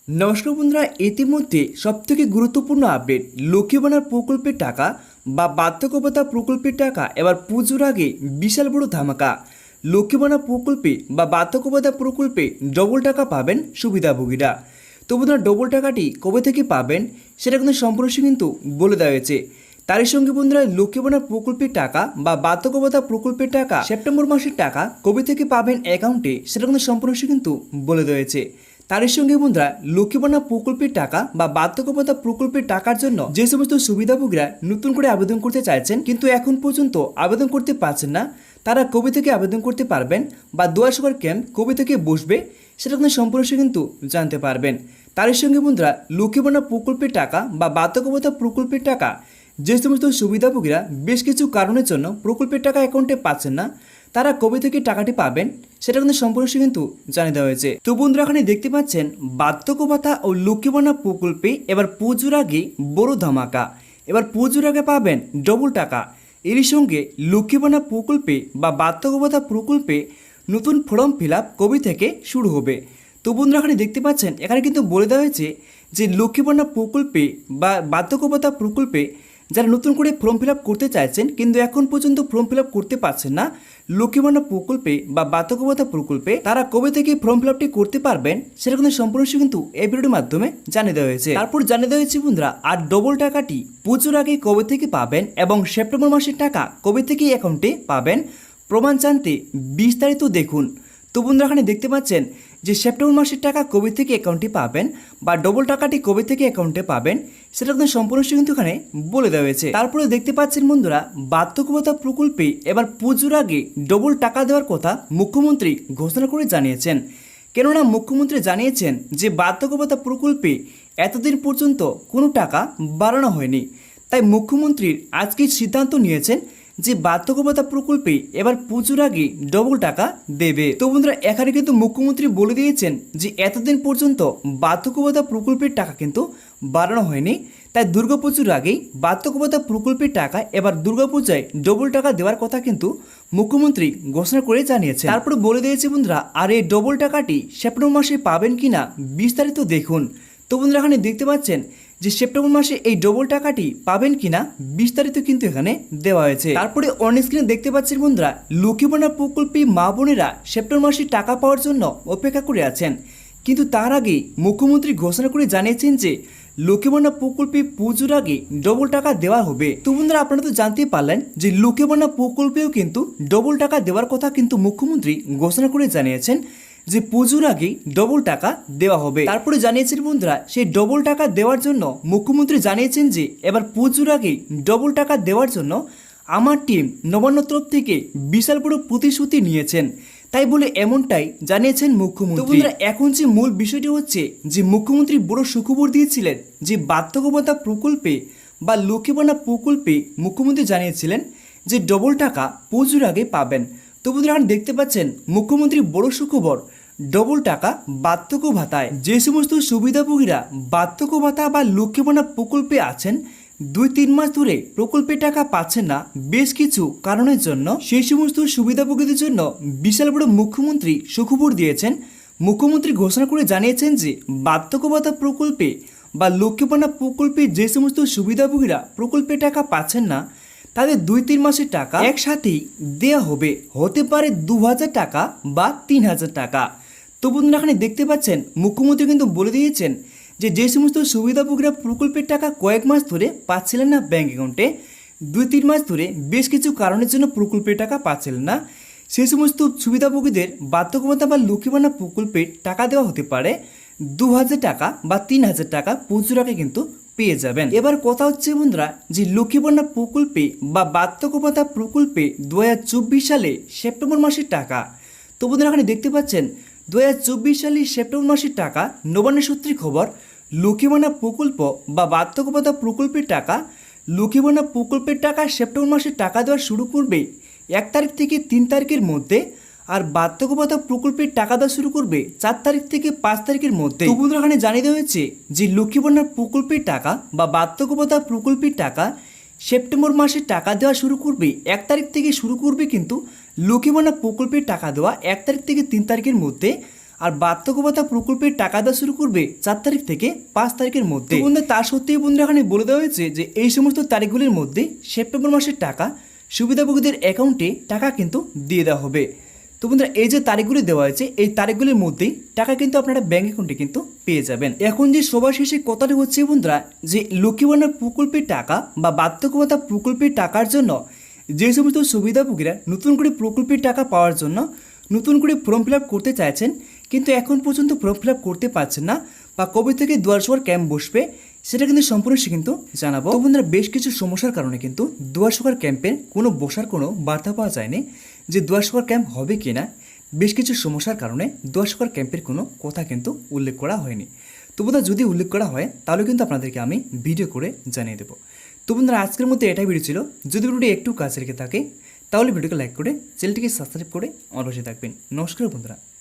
নমস্কার বন্ধুরা, ইতিমধ্যে সবথেকে গুরুত্বপূর্ণ আপডেট লক্ষ্মী ভাণ্ডার প্রকল্পের টাকা বা বার্ধক্য ভাতা প্রকল্পের টাকা এবার পুজোর আগে বিশাল বড় ধামাকা। লক্ষ্মী ভাণ্ডার প্রকল্পে বা বার্ধক্য ভাতা প্রকল্পে ডবল টাকা পাবেন সুবিধাভোগীরা। তো বন্ধুরা, ডবল টাকাটি কবে থেকে পাবেন সেটা কিন্তু সম্পূর্ণ কিন্তু বলে দেওয়া হয়েছে। তারই সঙ্গে বন্ধুরা, লক্ষ্মী ভাণ্ডার প্রকল্পের টাকা বা বার্ধক্য ভাতা প্রকল্পের টাকা সেপ্টেম্বর মাসের টাকা কবে থেকে পাবেন অ্যাকাউন্টে সেটা কিন্তু সম্পূর্ণ কিন্তু বলে দেওয়া হয়েছে। তার সঙ্গে বন্ধুরা, লক্ষ্মী ভাণ্ডার প্রকল্পের টাকা বা বার্ধক্য ভাতা প্রকল্পের টাকার জন্য যে সমস্ত সুবিধাভোগীরা নতুন করে আবেদন করতে চাইছেন কিন্তু এখন পর্যন্ত আবেদন করতে পারছেন না, তারা কবে থেকে আবেদন করতে পারবেন বা দুয়ারে সরকার ক্যাম্প কবে থেকে বসবে সেটা কিন্তু সম্পূর্ণ কিন্তু জানতে পারবেন। তার সঙ্গে বন্ধুরা, লক্ষ্মী ভাণ্ডার প্রকল্পের টাকা বা বার্ধক্য ভাতা প্রকল্পের টাকা যে সমস্ত সুবিধাভোগীরা বেশ কিছু কারণের জন্য প্রকল্পের টাকা অ্যাকাউন্টে পাচ্ছেন না, তারা কবে থেকে টাকাটি পাবেন সেটা কিন্তু সম্পূর্ণ কিন্তু জানিয়ে দেওয়া হয়েছে। তো বন্ধুরা, এখানে দেখতে পাচ্ছেন বার্ধক্য ভাতা ও লক্ষ্মী ভাণ্ডার প্রকল্পে এবার পুজোর আগে বড় ধামাকা। এবার পুজোর আগে পাবেন ডবল টাকা। এরই সঙ্গে লক্ষ্মী ভাণ্ডার প্রকল্পে বা বার্ধক্য ভাতা প্রকল্পে নতুন ফর্ম ফিল আপ কবে থেকে শুরু হবে। তো বন্ধুরা, এখানে দেখতে পাচ্ছেন এখানে কিন্তু বলে দেওয়া হয়েছে যে লক্ষ্মী ভাণ্ডার প্রকল্পে বা বার্ধক্য ভাতা প্রকল্পে যারা নতুন করে ফর্ম ফিল আপ করতে চাইছেন কিন্তু এখন পর্যন্ত ফর্ম ফিল আপ করতে পারছেন না লক্ষ্মী ভাণ্ডার প্রকল্পে বা বার্ধক্য ভাতা প্রকল্পে, তারা কবে থেকে ফর্ম ফিল আপটি করতে পারবেন সেটা কিন্তু সম্পূর্ণ কিন্তু এই ভিডিওর মাধ্যমে জানিয়ে দেওয়া হয়েছে। তারপর জানিয়ে দেওয়া হয়েছে বন্ধুরা, আর ডবল টাকাটি পুজোর আগে কবে থেকে পাবেন এবং সেপ্টেম্বর মাসের টাকা কবে থেকে অ্যাকাউন্টে পাবেন প্রমাণ জানতে বিস্তারিত দেখুন। তো বন্ধুরা, এখানে দেখতে পাচ্ছেন যে সেপ্টেম্বর মাসের টাকা কবে থেকে অ্যাকাউন্টে পাবেন বা ডবল টাকাটি কবে থেকে অ্যাকাউন্টে পাবেন সেটা কিন্তু সম্পূর্ণ কিন্তু এখানে বলে দেওয়া হয়েছে। তারপরে দেখতে পাচ্ছেন বন্ধুরা, বার্ধক্য ভাতা প্রকল্পে এবার পুজোর আগে ডবল টাকা দেওয়ার কথা মুখ্যমন্ত্রী ঘোষণা করে জানিয়েছেন। কেননা মুখ্যমন্ত্রী জানিয়েছেন যে বার্ধক্য ভাতা প্রকল্পে এতদিন পর্যন্ত কোনো টাকা বাড়ানো হয়নি, তাই মুখ্যমন্ত্রীর আজকে সিদ্ধান্ত নিয়েছেন যে বার্ধক্য ভাতা প্রকল্পে এবার পুজোর আগে ডবল টাকা দেবে। তো বন্ধুরা, এখানে কিন্তু মুখ্যমন্ত্রী বলে দিয়েছেন যে এতদিন পর্যন্ত বার্ধক্য ভাতা প্রকল্পের টাকা কিন্তু বাড়ানো হয়নি, তাই দুর্গাপুজোর আগেই বার্ধক্য ভাতা প্রকল্পের টাকা এবার দুর্গাপূজায় ডবল টাকা দেওয়ার কথা কিন্তু মুখ্যমন্ত্রী ঘোষণা করে জানিয়েছে। তারপরে বলে দিয়েছে বন্ধুরা, আর এই ডবল টাকাটি সেপ্টেম্বর মাসে পাবেন কিনা বিস্তারিত দেখুন। তো বন্ধুরা, এখানে দেখতে পাচ্ছেন যে সেপ্টেম্বর মাসে এই ডবল টাকাটি পাবেন কিনা বিস্তারিত কিন্তু এখানে দেওয়া হয়েছে। তারপরে অন স্ক্রিনে দেখতে পাচ্ছেন বন্ধুরা, লক্ষ্মী ভাণ্ডার প্রকল্পে মা বোনেরা সেপ্টেম্বর মাসে টাকা পাওয়ার জন্য অপেক্ষা করে আছেন, কিন্তু তার আগে মুখ্যমন্ত্রী ঘোষণা করে জানিয়েছেন যে লক্ষ্মী ভাণ্ডার প্রকল্পে পুজোর আগে ডবল টাকা দেওয়া হবে। তো বন্ধুরা, আপনারা তো জানতেই পারলেন যে লক্ষ্মী ভাণ্ডার প্রকল্পেও কিন্তু ডবল টাকা দেওয়ার কথা কিন্তু মুখ্যমন্ত্রী ঘোষণা করে জানিয়েছেন যে পুজোর আগে ডবল টাকা দেওয়া হবে। তারপরে জানিয়েছেন বন্ধুরা, সেই ডবল টাকা দেওয়ার জন্য মুখ্যমন্ত্রী জানিয়েছেন যে এবার পুজোর আগে ডবল টাকা দেওয়ার জন্য আমার টিম নবান্ন তরফ থেকে বিশাল বড় প্রতিশ্রুতি নিয়েছেন, তাই বলে এমনটাই জানিয়েছেন মুখ্যমন্ত্রী। বন্ধুরা, এখন যে মূল বিষয়টি হচ্ছে যে মুখ্যমন্ত্রী বড় সুখবর দিয়েছিলেন যে বার্ধক্য ভাতা প্রকল্পে বা লক্ষ্মী ভাণ্ডার প্রকল্পে মুখ্যমন্ত্রী জানিয়েছিলেন যে ডবল টাকা পুজোর আগে পাবেন। তো বন্ধুরা, এখন দেখতে পাচ্ছেন মুখ্যমন্ত্রী বড় সুখবর, ডবল টাকা বার্ধক্য ভাতায়। যে সমস্ত সুবিধাভোগীরা বার্ধক্য ভাতা বা লক্ষ্মী ভাণ্ডার প্রকল্পে আছেন 2-3 মাস ধরে প্রকল্পের টাকা পাচ্ছেন না বেশ কিছু কারণের জন্য, সেই সমস্ত সুবিধাভোগীদের জন্য বিশাল বড় মুখ্যমন্ত্রী সুখবর দিয়েছেন। মুখ্যমন্ত্রী ঘোষণা করে জানিয়েছেন যে বার্ধক্য ভাতা প্রকল্পে বা লক্ষ্মী ভাণ্ডার প্রকল্পে যে সমস্ত সুবিধাভোগীরা প্রকল্পের টাকা পাচ্ছেন না তাদের 2-3 মাসের টাকা একসাথেই দেওয়া হবে, হতে পারে 2000 টাকা বা 3000 টাকা। তো বন্ধুরা, এখানে দেখতে পাচ্ছেন মুখ্যমন্ত্রী কিন্তু বলে দিয়েছেন যে সমস্ত সুবিধাভোগীরা প্রকল্পের টাকা কয়েক মাস ধরে পাচ্ছিলেন না ব্যাঙ্ক অ্যাকাউন্টে, 2-3 মাস ধরে বেশ কিছু কারণের জন্য প্রকল্পের টাকা পাচ্ছিলেন না, সেই সমস্ত সুবিধাভোগীদের বার্ধক্য ভাতা বা লক্ষ্মী ভাণ্ডার প্রকল্পে টাকা দেওয়া হতে পারে 2000 টাকা বা 3000 টাকা পুজোর আগে কিন্তু পেয়ে যাবেন। এবার কথা হচ্ছে বন্ধুরা, যে লক্ষ্মী ভাণ্ডার প্রকল্পে বা বার্ধক্য ভাতা প্রকল্পে 2024 সালে সেপ্টেম্বর মাসের টাকা। তো বন্ধুরা, এখানে দেখতে পাচ্ছেন 2024 সালের সেপ্টেম্বর মাসের টাকা নবান্ন সূত্রে খবর, লক্ষ্মী ভাণ্ডার প্রকল্প বা বার্ধক্য ভাতা প্রকল্পের টাকা, লক্ষ্মী ভাণ্ডার প্রকল্পের টাকা সেপ্টেম্বর মাসে টাকা দেওয়া শুরু করবে 1 তারিখ থেকে 3 তারিখের মধ্যে, আর বার্ধক্য ভাতা প্রকল্পের টাকা দেওয়া শুরু করবে 4 তারিখ থেকে 5 তারিখের মধ্যে। তো বন্ধুরা, এখানে জানিয়ে দেওয়া হয়েছে যে লক্ষ্মী ভাণ্ডার প্রকল্পের টাকা বা বার্ধক্য ভাতা প্রকল্পের টাকা সেপ্টেম্বর মাসে টাকা দেওয়া শুরু করবে 1 তারিখ থেকে শুরু করবে, কিন্তু লক্ষ্মী ভাণ্ডার প্রকল্পের টাকা দেওয়া 1 তারিখ থেকে 3 তারিখের মধ্যে, আর বার্ধক্য ভাতা প্রকল্পের টাকা দেওয়া শুরু করবে 4 তারিখ থেকে 5 তারিখের মধ্যে। বন্ধুরা তা সত্ত্বেও বন্ধুরা এখানে বলে দেওয়া হয়েছে যে এই সমস্ত তারিখগুলির মধ্যে সেপ্টেম্বর মাসের টাকা সুবিধাভোগীদের অ্যাকাউন্টে টাকা কিন্তু দিয়ে দেওয়া হবে। তো বন্ধুরা এই যে তারিখগুলি দেওয়া হয়েছে এই তারিখগুলির মধ্যেই টাকা কিন্তু আপনারা ব্যাঙ্ক অ্যাকাউন্টে কিন্তু পেয়ে যাবেন। এখন যে সবার শেষে কথাটি হচ্ছে বন্ধুরা যে লক্ষ্মী ভান্ডার প্রকল্পের টাকা বা বার্ধক্য ভাতা প্রকল্পের টাকার জন্য যে সমস্ত সুবিধাভোগীরা নতুন করে প্রকল্পের টাকা পাওয়ার জন্য নতুন করে ফর্ম ফিল আপ করতে চাইছেন কিন্তু এখন পর্যন্ত ফর্ম ফিল আপ করতে পারছেন না বা কবে থেকে দুয়ার সরকার ক্যাম্প বসবে সেটা কিন্তু সম্পূর্ণ সে কিন্তু জানাবো। তো বন্ধুরা বেশ কিছু সমস্যার কারণে কিন্তু দুয়ার সরকার ক্যাম্পের কোনো বসার কোনো বার্তা পাওয়া যায়নি যে দুয়ার সরকার ক্যাম্প হবে কিনা। বেশ কিছু সমস্যার কারণে দুয়ার সরকার ক্যাম্পের কোনো কথা কিন্তু উল্লেখ করা হয়নি। তো বন্ধুরা যদি উল্লেখ করা হয় তাহলে কিন্তু আপনাদেরকে আমি ভিডিও করে জানিয়ে দেবো। তো বন্ধুরা আজকের মধ্যে এটাই ভিডিও ছিল। যদি ভিডিওটি একটু কাছে রেখে থাকে তাহলে ভিডিওকে লাইক করে চ্যানেলটিকে সাবস্ক্রাইব করে আমার পাশে থাকবেন। নমস্কার বন্ধুরা।